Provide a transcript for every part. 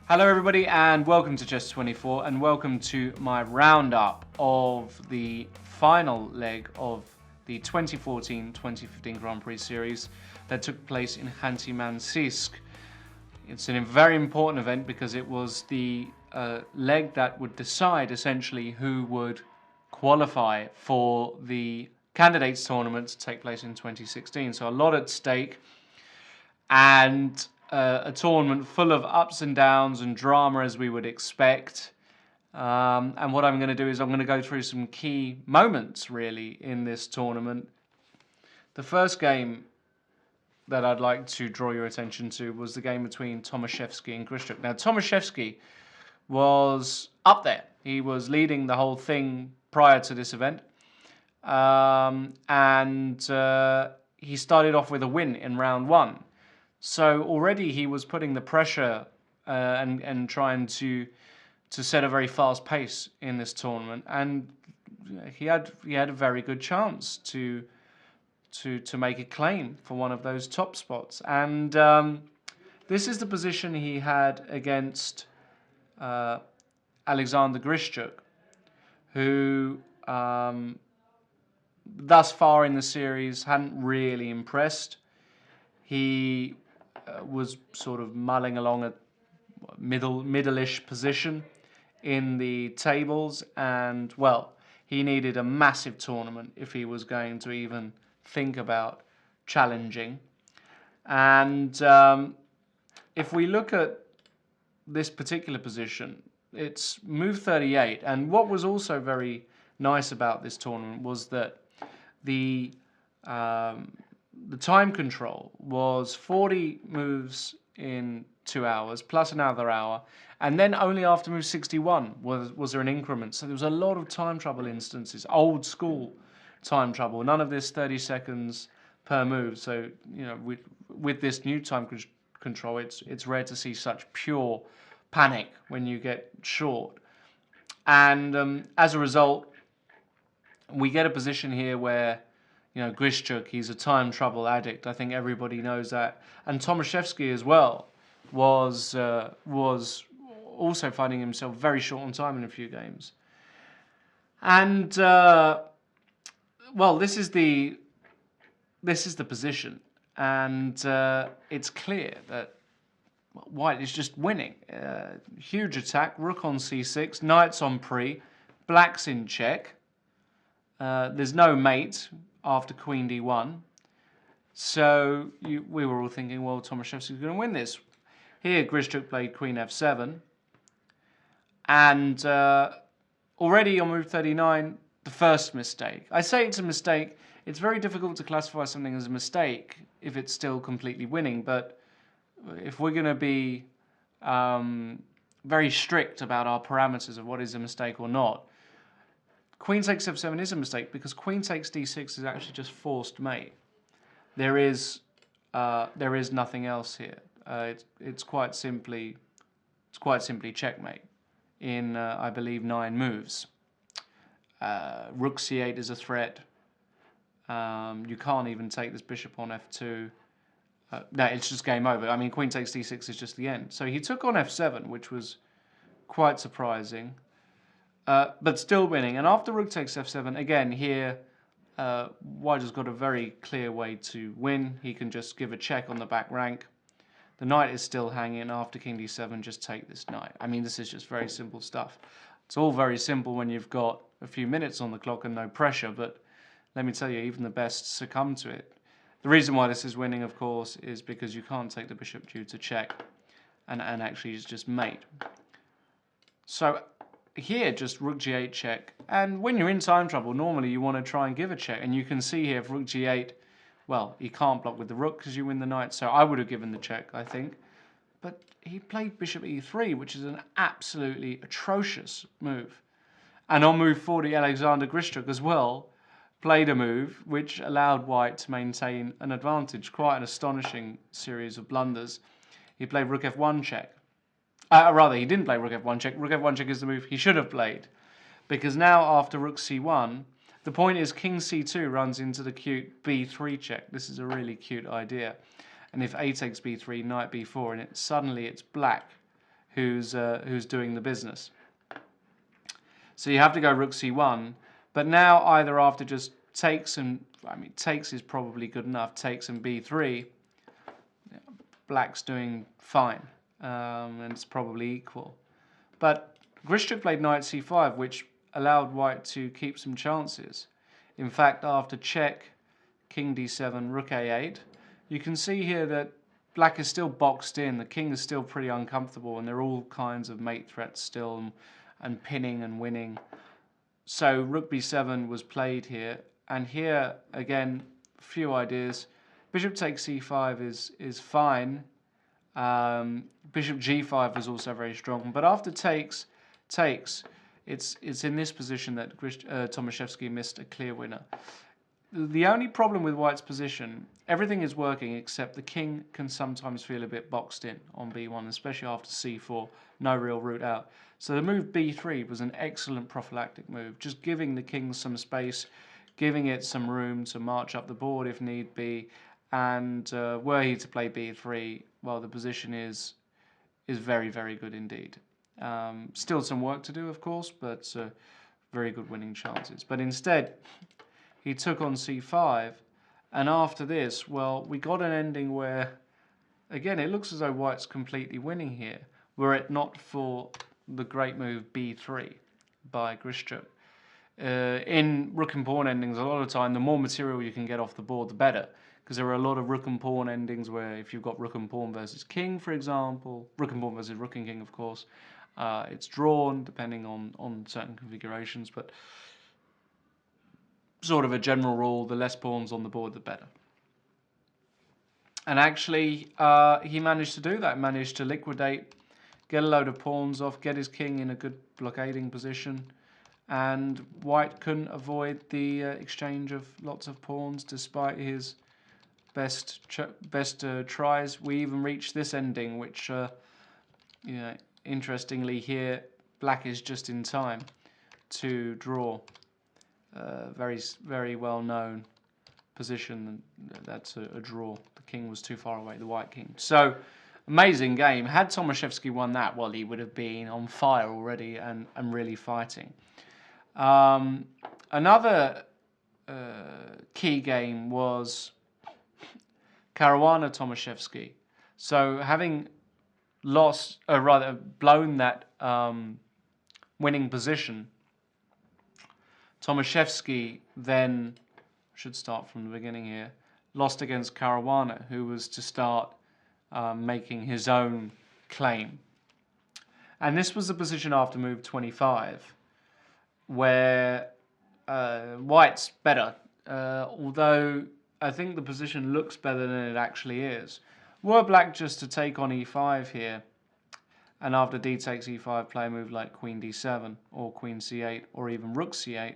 Hello everybody and welcome to Chess24 and welcome to my roundup of the final leg of the 2014-2015 Grand Prix series that took place in Khanty-Mansiysk. It's a very important event because it was the leg that would decide essentially who would qualify for the candidates tournament to take place in 2016. So a lot at stake and a tournament full of ups and downs and drama as we would expect. And what I'm going to do is I'm going to go through some key moments really in this tournament. The first game that I'd like to draw your attention to was the game between Tomasevsky and Grischuk. Now Tomasevsky was up there. He was leading the whole thing prior to this event. And he started off with a win in round one. So already he was putting the pressure and trying to set a very fast pace in this tournament, and he had a very good chance to make a claim for one of those top spots. And this is the position he had against Alexander Grischuk, who thus far in the series hadn't really impressed. He was sort of mulling along a middle-ish position in the tables, and well, he needed a massive tournament if he was going to even think about challenging. And if we look at this particular position, it's move 38, and what was also very nice about this tournament was that the time control was 40 moves in 2 hours, plus another hour, and then only after move 61 was there an increment. So there was a lot of time trouble instances, old school time trouble, none of this 30 seconds per move. So, you know, with this new time control, it's rare to see such pure panic when you get short. And as a result, we get a position here where, you know, Grischuk, he's a time trouble addict. I think everybody knows that. And Tomasevsky as well was also finding himself very short on time in a few games. And well, this is the position, and it's clear that White is just winning. Huge attack, rook on c6, knights on pre, black's in check. There's no mate after queen d1. So we were all thinking, well, Tomasevsky is going to win this. Here, Grischuk played queen f7. And already on move 39, the first mistake. I say it's a mistake. It's very difficult to classify something as a mistake if it's still completely winning. But if we're going to be very strict about our parameters of what is a mistake or not, queen takes f7 is a mistake because queen takes d6 is actually just forced mate. There is nothing else here. It's quite simply checkmate in I believe 9 moves. Rook c8 is a threat. You can't even take this bishop on f2. No, it's just game over. I mean, queen takes d6 is just the end. So he took on f7, which was quite surprising. But still winning. And after rook takes f7, again here, White has got a very clear way to win. He can just give a check on the back rank. The knight is still hanging. After king d7, just take this knight. I mean, this is just very simple stuff. It's all very simple when you've got a few minutes on the clock and no pressure, but let me tell you, even the best succumb to it. The reason why this is winning, of course, is because you can't take the bishop due to check, and actually it's just mate. So here, just rook g8 check, and when you're in time trouble, normally you want to try and give a check, and you can see here if rook g8, well, he can't block with the rook because you win the knight, so I would have given the check, I think. But he played bishop e3, which is an absolutely atrocious move. And on move 40, Alexander Grischuk as well played a move which allowed White to maintain an advantage. Quite an astonishing series of blunders. He played rook f1 check. Rather, he didn't play rook f1 check. Rook f1 check is the move he should have played. Because now, after rook c1, the point is king c2 runs into the cute b3 check. This is a really cute idea. And if a takes b3, knight b4, and suddenly it's black who's doing the business. So you have to go rook c1, but now either after just takes and, I mean, takes is probably good enough, takes and b3, black's doing fine, and it's probably equal. But Grischuk played knight c5, which allowed white to keep some chances. In fact, after check, king d7, rook a8, you can see here that black is still boxed in, the king is still pretty uncomfortable, and there are all kinds of mate threats still, and pinning and winning. So rook b7 was played here, and here again, a few ideas. Bishop takes c5 is fine. Bishop g5 was also very strong, but after takes, it's in this position that Tomasevsky missed a clear winner. The only problem with white's position, everything is working except the king can sometimes feel a bit boxed in on b1, especially after c4, no real route out. So the move b3 was an excellent prophylactic move, just giving the king some space, giving it some room to march up the board if need be, and were he to play b3, well, the position is very, very good indeed. Still some work to do, of course, but very good winning chances. But instead, he took on c5, and after this, well, we got an ending where, again, it looks as though white's completely winning here, were it not for the great move b3 by Grischuk. In rook and pawn endings, a lot of the time, the more material you can get off the board, the better, because there are a lot of rook and pawn endings where if you've got rook and pawn versus king, for example, rook and pawn versus rook and king, of course, it's drawn depending on certain configurations, but sort of a general rule, the less pawns on the board, the better. And actually, he managed to do that, managed to liquidate, get a load of pawns off, get his king in a good blockading position, and white couldn't avoid the exchange of lots of pawns despite his best tries. We even reached this ending, which, interestingly here, black is just in time to draw. Very, very well known position. That's a draw. The king was too far away, the white king. So, amazing game. Had Tomasevsky won that, well, he would have been on fire already and really fighting. Another key game was Caruana Tomasevsky. So, having blown that winning position, Tomasevsky then, should start from the beginning here, lost against Caruana, who was to start making his own claim. And this was the position after move 25, where white's better, although I think the position looks better than it actually is. Were black just to take on e5 here, and after d takes e5, play a move like queen d7, or queen c8, or even rook c8,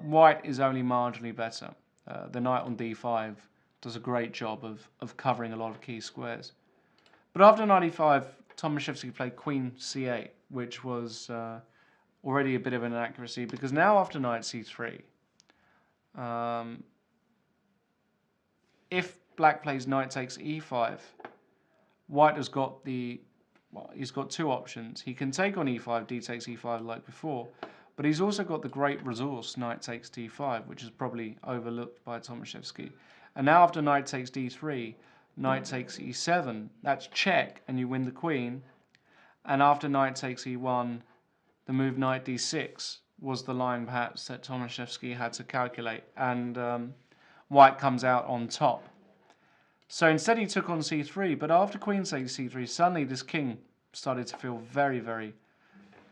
white is only marginally better. The knight on d5 does a great job of covering a lot of key squares. But after knight e5, Tomasevsky played queen c8, which was already a bit of an inaccuracy, because now after knight c3, if black plays knight takes e5, white has got he's got two options. He can take on e5, d takes e5 like before, but he's also got the great resource, knight takes d5, which is probably overlooked by Tomasevsky. And now after knight takes d3, knight takes e7, that's check, and you win the queen. And after knight takes e1, the move knight d6 was the line perhaps that Tomasevsky had to calculate, and white comes out on top. So instead he took on c3, but after queen takes c3, suddenly this king started to feel very, very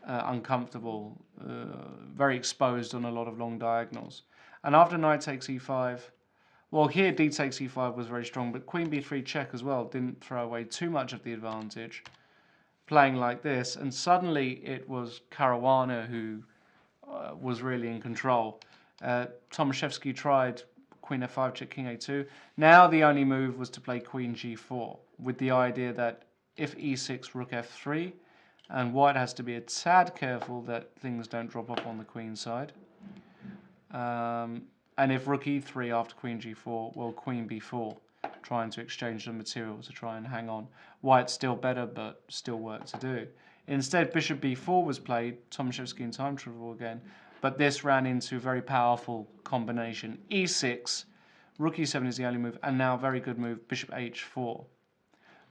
uncomfortable, very exposed on a lot of long diagonals. And after knight takes e5, well, here d takes e5 was very strong, but queen b3 check as well didn't throw away too much of the advantage, playing like this, and suddenly it was Caruana who was really in control. Tomasevsky tried queen f5 check king a2. Now the only move was to play queen g4, with the idea that if e6 rook f3, and white has to be a tad careful that things don't drop off on the queen side. And if rook e3 after queen g4, well, queen b4 trying to exchange the material to try and hang on. White's still better, but still work to do. Instead, bishop b4 was played, Tomasevsky in time travel again, but this ran into a very powerful combination. e6, rook e7 is the only move, and now very good move, bishop h4.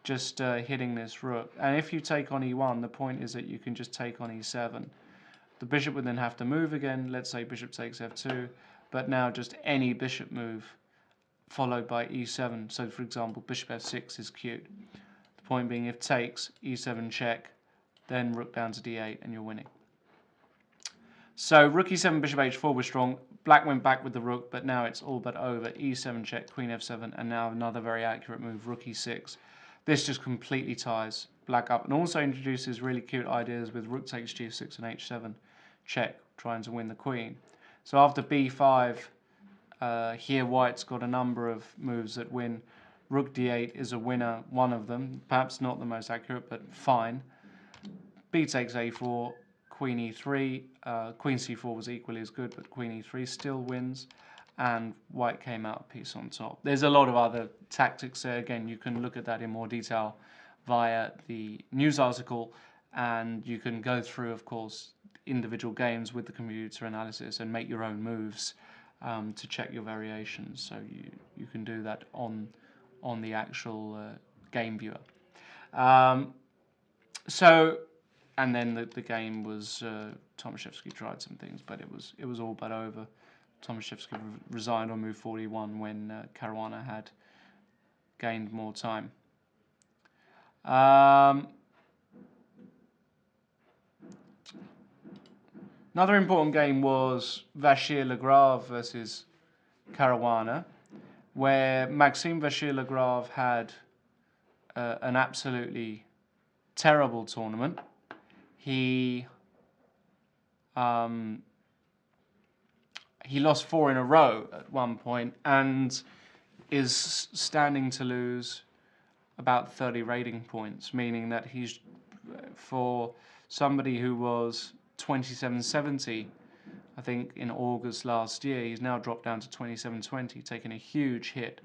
Just hitting this rook. And if you take on e1, the point is that you can just take on e7. The bishop would then have to move again, let's say bishop takes f2, but now just any bishop move followed by e7. So for example, bishop f6 is cute. The point being, if takes, e7 check, then rook down to d8 and you're winning. So rook e7, bishop h4 was strong. Black went back with the rook, but now it's all but over. e7 check, queen f7, and now another very accurate move, rook e6. This just completely ties black up and also introduces really cute ideas with rook takes g6 and h7 check, trying to win the queen. So after b5, here white's got a number of moves that win. Rook d8 is a winner, one of them, perhaps not the most accurate, but fine. B takes a4, queen e3, queen c4 was equally as good, but queen e3 still wins, and white came out a piece on top. There's a lot of other tactics there. Again, you can look at that in more detail via the news article, and you can go through, of course, individual games with the computer analysis and make your own moves to check your variations. So you can do that on the actual game viewer. And then the game was Tomasevsky tried some things, but it was all but over. Tomasevsky resigned on move 41 when Caruana had gained more time. Another important game was Vachier-Lagrave versus Caruana, where Maxime Vachier-Lagrave had an absolutely terrible tournament. He lost 4 in a row at one point and is standing to lose about 30 rating points, meaning that he's, for somebody who was 2770, I think in August last year, he's now dropped down to 2720, taking a huge hit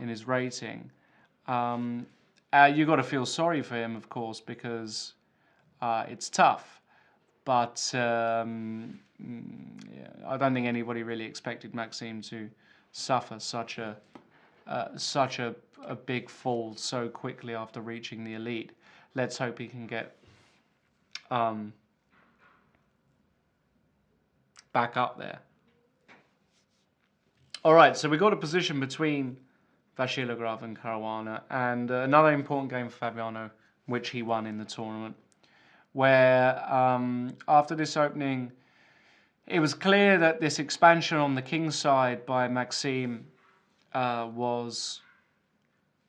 in his rating. You've got to feel sorry for him, of course, because it's tough. But yeah, I don't think anybody really expected Maxime to suffer such a big fall so quickly after reaching the elite. Let's hope he can get back up there. All right, so we got a position between Vachier-Lagrave and Caruana, and another important game for Fabiano, which he won in the tournament, where after this opening, it was clear that this expansion on the king side by Maxime was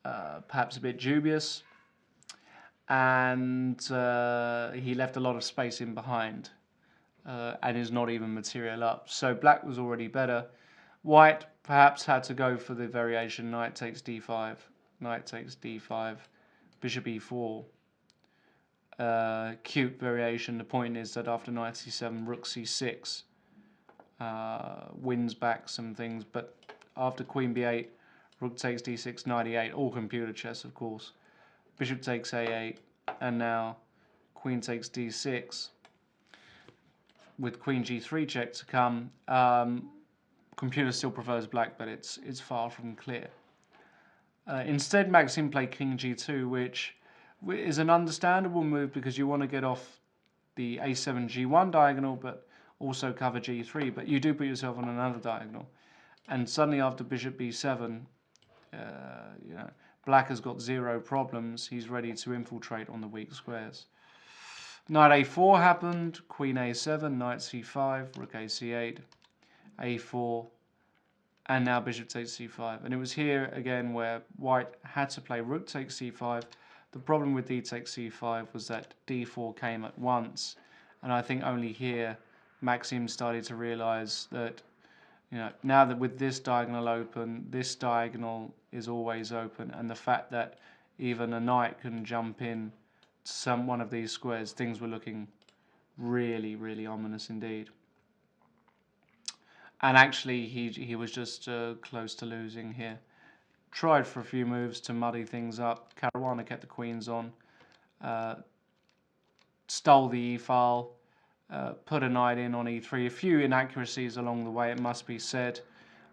perhaps a bit dubious, and he left a lot of space in behind and is not even material up. So black was already better. White perhaps had to go for the variation knight takes d5, knight takes d5, bishop e4. Cute variation. The point is that after knight c7, rook c6 wins back some things, but after queen b8, rook takes d6, knight e8, all computer chess, of course. Bishop takes a8, and now queen takes d6 with queen g3 check to come. Computer still prefers black, but it's far from clear. Instead, Maxime played king g2, which is an understandable move because you want to get off the a7 g1 diagonal, but also cover g3. But you do put yourself on another diagonal, and suddenly after bishop b7, you know, black has got 0 problems. He's ready to infiltrate on the weak squares. Knight a4 happened, queen a7, knight c5, rook a c8, a4, and now bishop takes c5. And it was here again where white had to play rook takes c5. The problem with d takes c5 was that d4 came at once, and I think only here Maxime started to realize that, you know, now that with this diagonal open, this diagonal is always open, and the fact that even a knight can jump in to one of these squares, things were looking really, really ominous indeed. And actually, he was just close to losing here. tried for a few moves to muddy things up. Caruana kept the queens on, stole the e-file, put a knight in on e3. A few inaccuracies along the way, it must be said,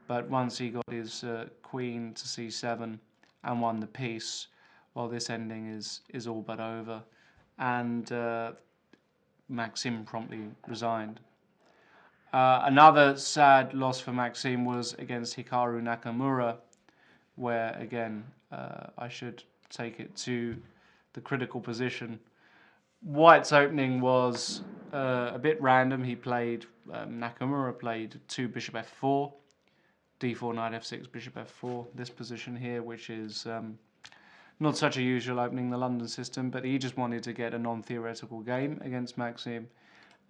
but once he got his queen to c7 and won the piece, well, this ending is all but over, and Maxim promptly resigned. Another sad loss for Maxim was against Hikaru Nakamura, where again I should take it to the critical position. White's opening was a bit random. He played, Nakamura played 2 bishop f4, d4 knight f6, bishop f4, this position here, which is not such a usual opening in the London system, but he just wanted to get a non-theoretical game against Maxim.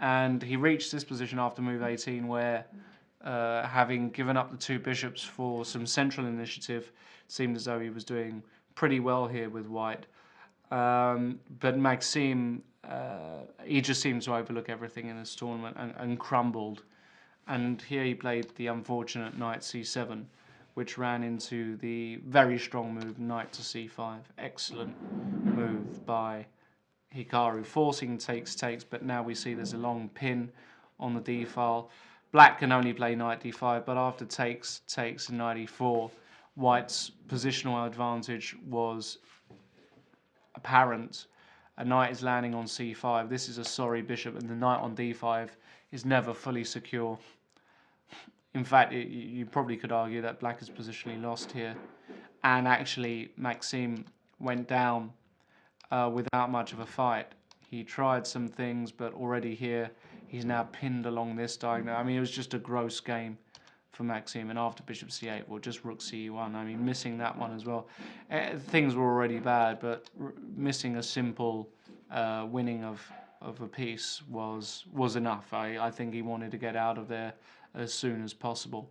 And he reached this position after move 18 where, having given up the 2 bishops for some central initiative, seemed as though he was doing pretty well here with White. But Maxim, he just seemed to overlook everything in this tournament and crumbled. And here he played the unfortunate knight c7, which ran into the very strong move knight to c5. Excellent move by Hikaru, forcing takes, but now we see there's a long pin on the d-file. Black can only play knight d5, but after takes and knight e4, White's positional advantage was apparent. A knight is landing on c5. This is a sorry bishop, and the knight on d5 is never fully secure. In fact, you probably could argue that Black is positionally lost here. And actually, Maxim went down without much of a fight. He tried some things, but already here, he's now pinned along this diagonal. I mean, it was just a gross game for Maxim. And after bishop c8, well, just rook c1. I mean, missing that one as well. Things were already bad, but missing a simple winning of a piece was enough. I think he wanted to get out of there as soon as possible.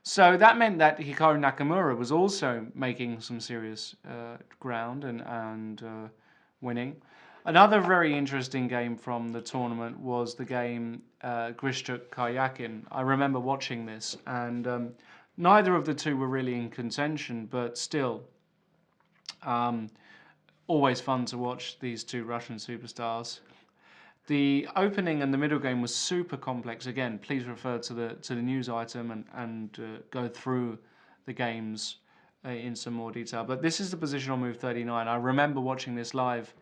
So that meant that Hikaru Nakamura was also making some serious ground and winning. Another very interesting game from the tournament was the game Grischuk-Karjakin. I remember watching this, and neither of the two were really in contention, but still, always fun to watch these two Russian superstars. The opening and the middle game was super complex. Again, please refer to the news item and go through the games in some more detail. But this is the position on move 39. I remember watching this live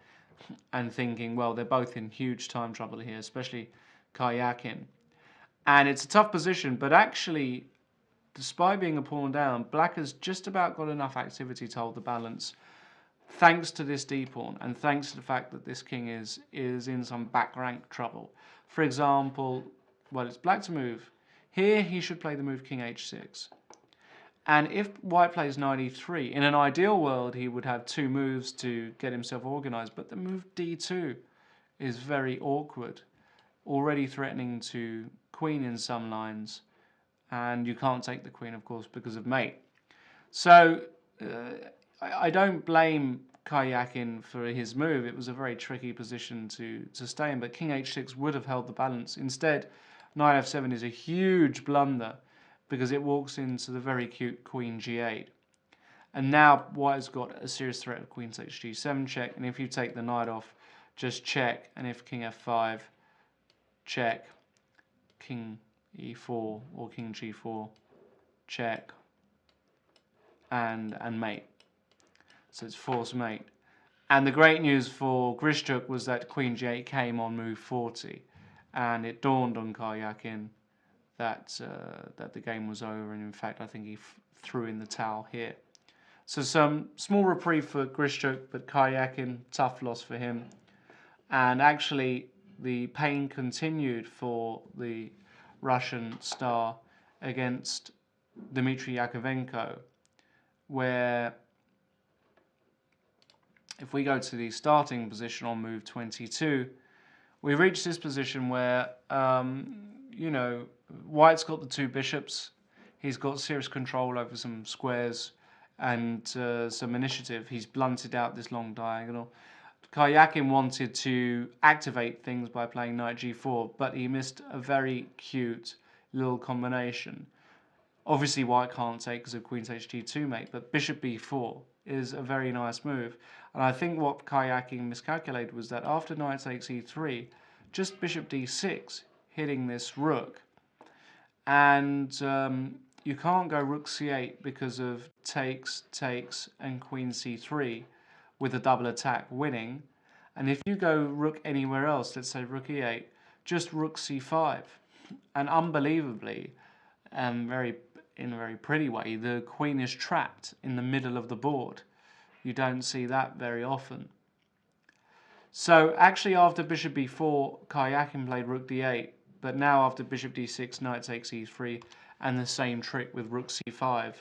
and thinking, well, they're both in huge time trouble here, especially Karjakin. And it's a tough position, but actually, despite being a pawn down, Black has just about got enough activity to hold the balance, thanks to this d-pawn, and thanks to the fact that this king is in some back rank trouble. For example, well, it's Black to move. Here, he should play the move king h6. And if White plays knight e3, in an ideal world, he would have 2 moves to get himself organized, but the move d2 is very awkward, already threatening to queen in some lines, and you can't take the queen, of course, because of mate. So, I don't blame Karjakin for his move. It was a very tricky position to stay in, but king h6 would have held the balance. Instead, knight f7 is a huge blunder because it walks into the very cute queen g8. And now White has got a serious threat of queen takes g7 check, and if you take the knight off, just check, and if king f5, check, king e4 or king g4, check, and mate. So it's force mate. And the great news for Grischuk was that queen g8 came on move 40, and it dawned on Karjakin that the game was over, and in fact I think he threw in the towel here. So some small reprieve for Grischuk, but Karjakin, tough loss for him. And actually the pain continued for the Russian star against Dmitry Yakovenko, where if we go to the starting position on move 22, we reach this position where, you know, White's got the 2 bishops. He's got serious control over some squares and some initiative. He's blunted out this long diagonal. Karjakin wanted to activate things by playing knight g4, but he missed a very cute little combination. Obviously, white can't take because of queen takes g2 mate, but bishop b4 is a very nice move. And I think what Karjakin miscalculated was that after knight takes e3, just bishop d6 hitting this rook, and you can't go rook c8 because of takes, and queen c3 with a double attack winning. And if you go rook anywhere else, let's say rook e8, just rook c5, and unbelievably, in a very pretty way, the queen is trapped in the middle of the board. You don't see that very often. So actually after bishop b4, Karjakin played rook d8, but now after bishop d6, knight takes e3, and the same trick with rook c5.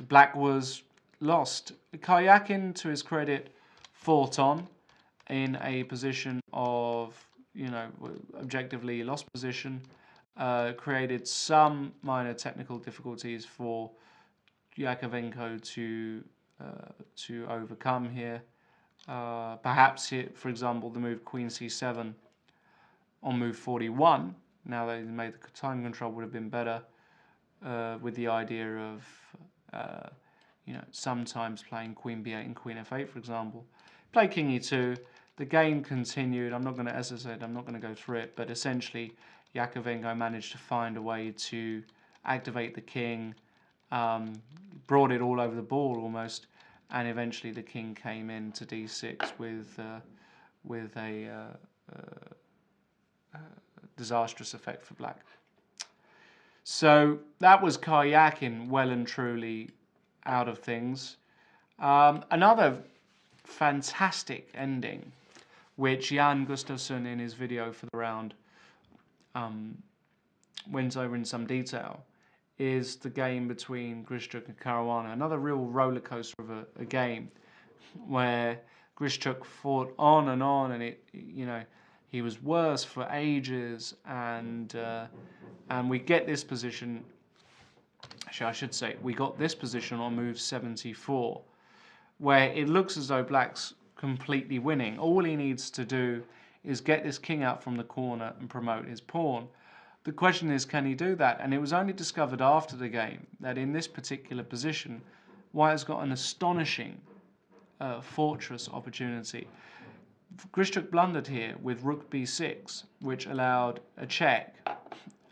Black was lost. Karjakin, to his credit, fought on in a position of, objectively lost position, created some minor technical difficulties for Yakovenko to overcome here. Perhaps here, for example, the move queen c7 on move 41, now that he's made the time control, would have been better, with the idea of sometimes playing queen b8 and queen f8, for example. Play king e2. The game continued. I'm not going to, as I said, I'm not going to go through it, but essentially Yakovenko managed to find a way to activate the king, brought it all over the board almost, and eventually the king came in to d6 with a disastrous effect for black. So that was Karjakin well and truly out of things. Another fantastic ending, which Jan Gustafsson in his video for the round went over in some detail, is the game between Grischuk and Caruana. Another real roller coaster of a game where Grischuk fought on, and he was worse for ages, and we get this position. Actually, I should say we got this position on move 74, where it looks as though black's completely winning. All he needs to do is get this king out from the corner and promote his pawn. The question is, can he do that? And it was only discovered after the game that in this particular position, white has got an astonishing fortress opportunity. Grischuk blundered here with rook b6, which allowed a check,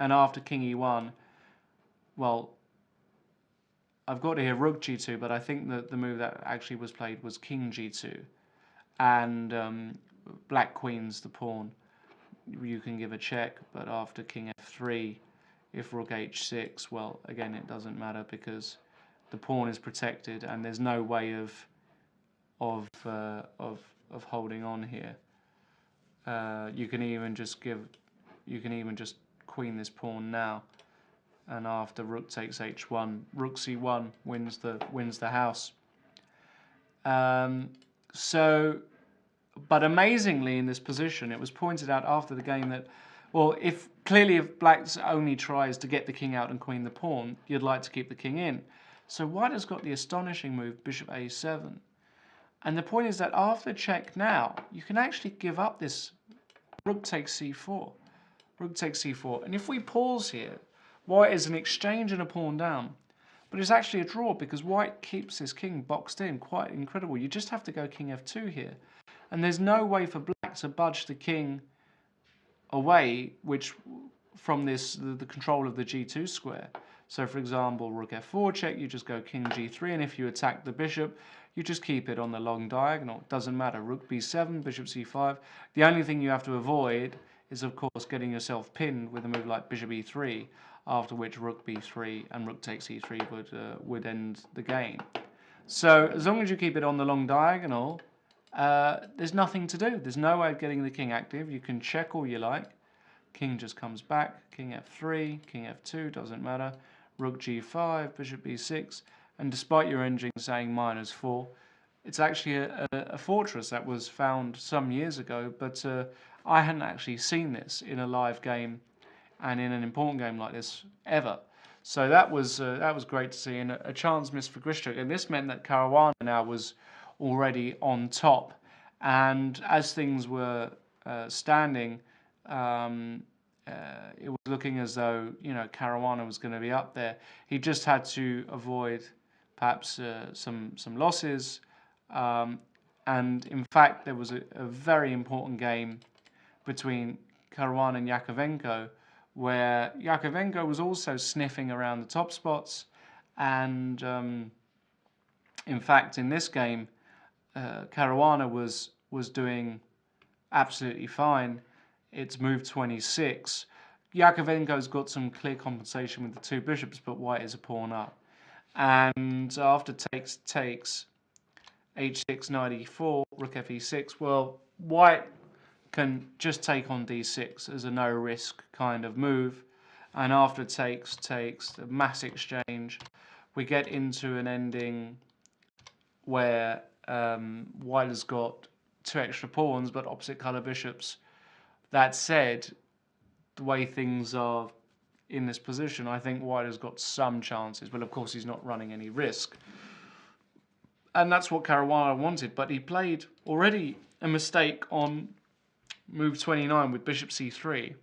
and after king e1, well, I've got here rook g2, but I think that the move that actually was played was king g2, and black queens the pawn. You can give a check, but after king f3, if rook h6, well, again, it doesn't matter because the pawn is protected, and there's no way of holding on here. You can even just queen this pawn now, and after rook takes h1, rook c1 wins the house. But amazingly, in this position, it was pointed out after the game that, well, if black only tries to get the king out and queen the pawn, you'd like to keep the king in. So white has got the astonishing move bishop a7. And the point is that after check now, you can actually give up this rook takes c4. Rook takes c4. And if we pause here, white is an exchange and a pawn down. But it's actually a draw because white keeps his king boxed in. Quite incredible. You just have to go king f2 here. And there's no way for black to budge the king away, from the control of the g2 square. So for example, rook f4 check, you just go king g3, and if you attack the bishop, you just keep it on the long diagonal. It doesn't matter. Rook b7, bishop c5. The only thing you have to avoid is, of course, getting yourself pinned with a move like bishop e3, after which rook b3 and rook takes e3 would end the game. So as long as you keep it on the long diagonal, there's nothing to do. There's no way of getting the king active. You can check all you like. King just comes back. King f3, king f2, doesn't matter. Rook g5, bishop b6. And despite your engine saying -4, it's actually a fortress that was found some years ago, but I hadn't actually seen this in a live game and in an important game like this ever. So that was great to see, and a chance missed for Grischuk. And this meant that Caruana now was already on top. And as things were standing, it was looking as though, Caruana was going to be up there. He just had to avoid perhaps some losses. And in fact, there was a very important game between Caruana and Yakovenko, where Yakovenko was also sniffing around the top spots. And in fact, in this game, Caruana was doing absolutely fine. It's move 26. Yakovenko's got some clear compensation with the two bishops, but white is a pawn up. And after takes, h6, knight e4, rook fe6, well, white can just take on d6 as a no-risk kind of move. And after takes, a mass exchange, we get into an ending where white has got two extra pawns, but opposite colour bishops. That said, the way things are in this position, I think white has got some chances, but of course he's not running any risk. And that's what Caruana wanted, but he played already a mistake on move 29 with bishop c3,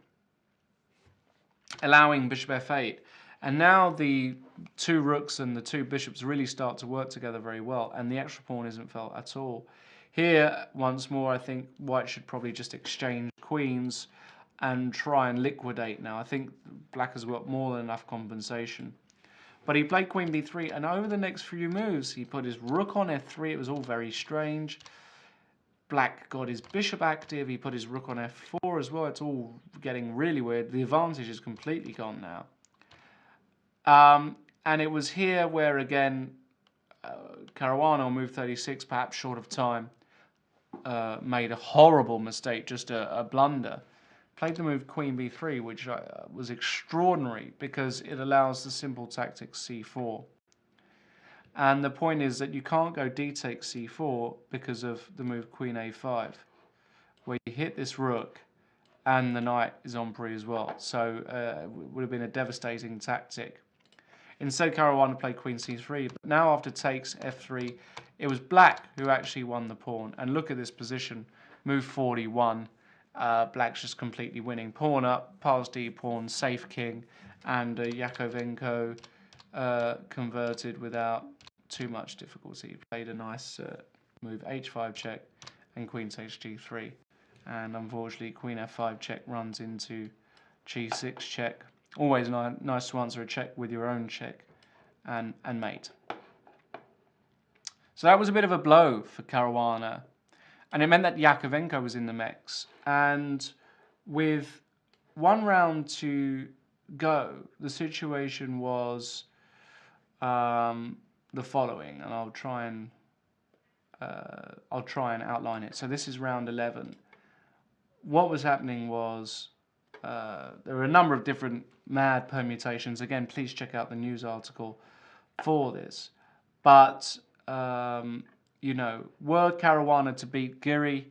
allowing bishop f8. And now the two rooks and the two bishops really start to work together very well, and the extra pawn isn't felt at all. Here, once more, I think white should probably just exchange queens and try and liquidate now. I think black has got more than enough compensation. But he played queen b3, and over the next few moves, he put his rook on f3. It was all very strange. Black got his bishop active. He put his rook on f4 as well. It's all getting really weird. The advantage is completely gone now. And it was here where, again, Caruana on move 36, perhaps short of time, made a horrible mistake, just a blunder. Played the move queen b3, which was extraordinary because it allows the simple tactic c4. And the point is that you can't go d takes c4 because of the move queen a5, where you hit this rook and the knight is en prise as well. So it would have been a devastating tactic. Instead, Caruana played queen c3, but now after takes f3, it was black who actually won the pawn. And look at this position, move 41. Black's just completely winning. Pawn up, past d pawn, safe king, and Yakovenko converted without too much difficulty. He played a nice move h5 check and queen takes g3. And unfortunately, queen f5 check runs into g6 check. Always nice to answer a check with your own check and mate. So that was a bit of a blow for Caruana. And it meant that Yakovenko was in the mix. And with one round to go, the situation was the following. And I'll try and outline it. So this is round 11. What was happening was there were a number of different mad permutations. Again, please check out the news article for this. But were Caruana to beat Giri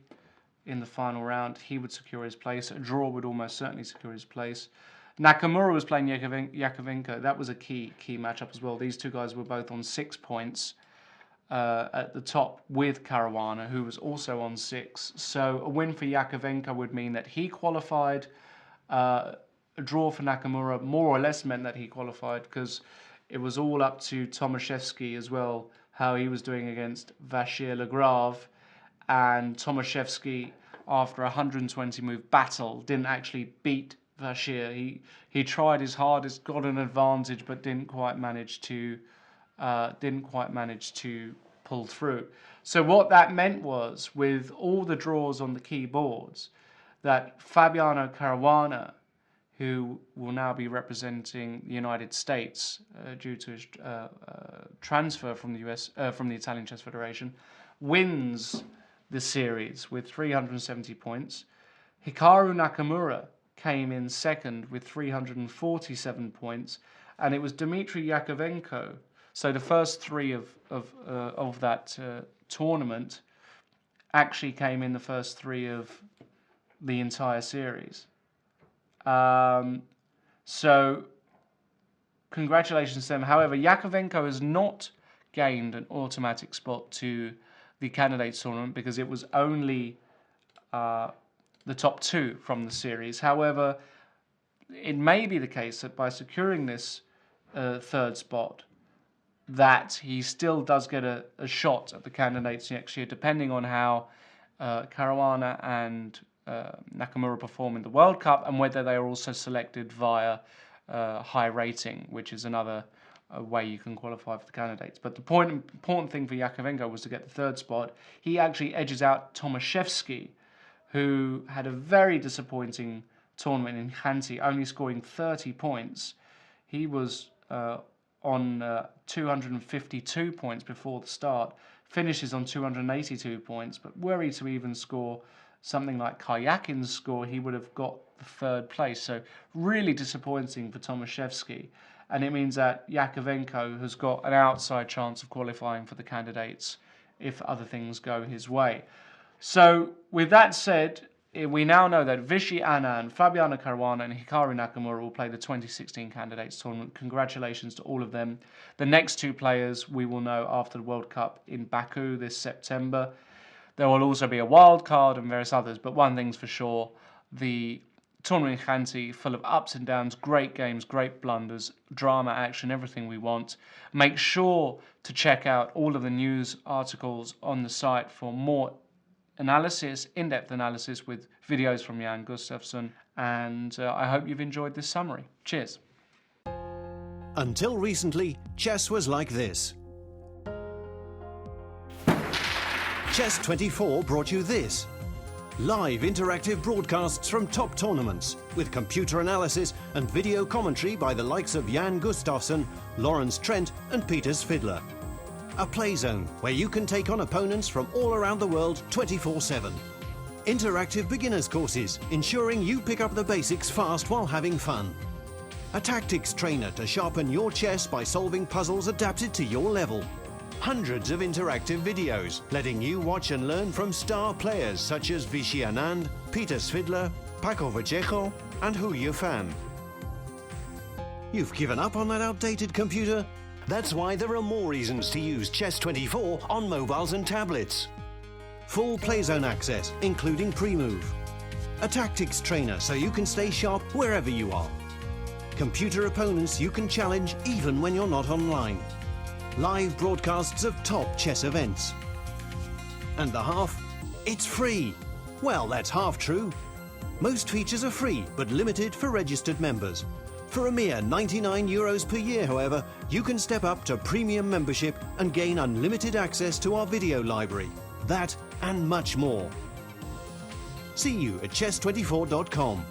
in the final round, he would secure his place. A draw would almost certainly secure his place. Nakamura was playing Yakovenko. That was a key matchup as well. These two guys were both on 6 points at the top with Caruana, who was also on 6. So a win for Yakovenko would mean that he qualified. A draw for Nakamura more or less meant that he qualified, because it was all up to Tomasevsky as well, how he was doing against Vachier-Lagrave. And Tomasevsky, after a 120 move battle, didn't actually beat Vachier. He tried his hardest, got an advantage, but didn't quite manage to pull through. So what that meant was, with all the draws on the keyboards, that Fabiano Caruana, who will now be representing the United States due to his transfer from the Italian Chess Federation, wins the series with 370 points. Hikaru Nakamura came in second with 347 points, and it was Dmitry Yakovenko. So the first three of that tournament actually came in the first three of the entire series. So congratulations to them. However, Yakovenko has not gained an automatic spot to the candidates tournament because it was only the top 2 from the series. However, it may be the case that by securing this third spot, that he still does get a shot at the candidates next year, depending on how Caruana and Nakamura perform in the World Cup, and whether they are also selected via high rating, which is another way you can qualify for the candidates. But the important thing for Yakovenko was to get the third spot. He actually edges out Tomasevsky, who had a very disappointing tournament in Khanty, only scoring 30 points. He was on 252 points before the start, finishes on 282 points, but were he to even score something like Karjakin's score, he would have got the third place. So really disappointing for Tomasevsky. And it means that Yakovenko has got an outside chance of qualifying for the candidates if other things go his way. So with that said, we now know that Vichy Anand, Fabiano Caruana and Hikaru Nakamura will play the 2016 candidates tournament. Congratulations to all of them. The next two players we will know after the World Cup in Baku this September. There will also be a wild card and various others, but one thing's for sure, the tournament in Khanty, full of ups and downs, great games, great blunders, drama, action, everything we want. Make sure to check out all of the news articles on the site for more analysis, in-depth analysis with videos from Jan Gustafsson, and I hope you've enjoyed this summary. Cheers. Until recently, chess was like this. Chess24 brought you this. Live interactive broadcasts from top tournaments with computer analysis and video commentary by the likes of Jan Gustafsson, Lawrence Trent and Peter Svidler. A play zone where you can take on opponents from all around the world 24/7. Interactive beginners courses ensuring you pick up the basics fast while having fun. A tactics trainer to sharpen your chess by solving puzzles adapted to your level. Hundreds of interactive videos letting you watch and learn from star players such as Vichy Anand, Peter Svidler, Paco Vallejo and Hu Yifan. You've given up on that outdated computer? That's why there are more reasons to use Chess24 on mobiles and tablets. Full playzone access, including pre-move. A tactics trainer so you can stay sharp wherever you are. Computer opponents you can challenge even when you're not online. Live broadcasts of top chess events. And the half? It's free. Well, that's half true. Most features are free, but limited for registered members. For a mere €99 per year, however, you can step up to premium membership and gain unlimited access to our video library. That and much more. See you at chess24.com.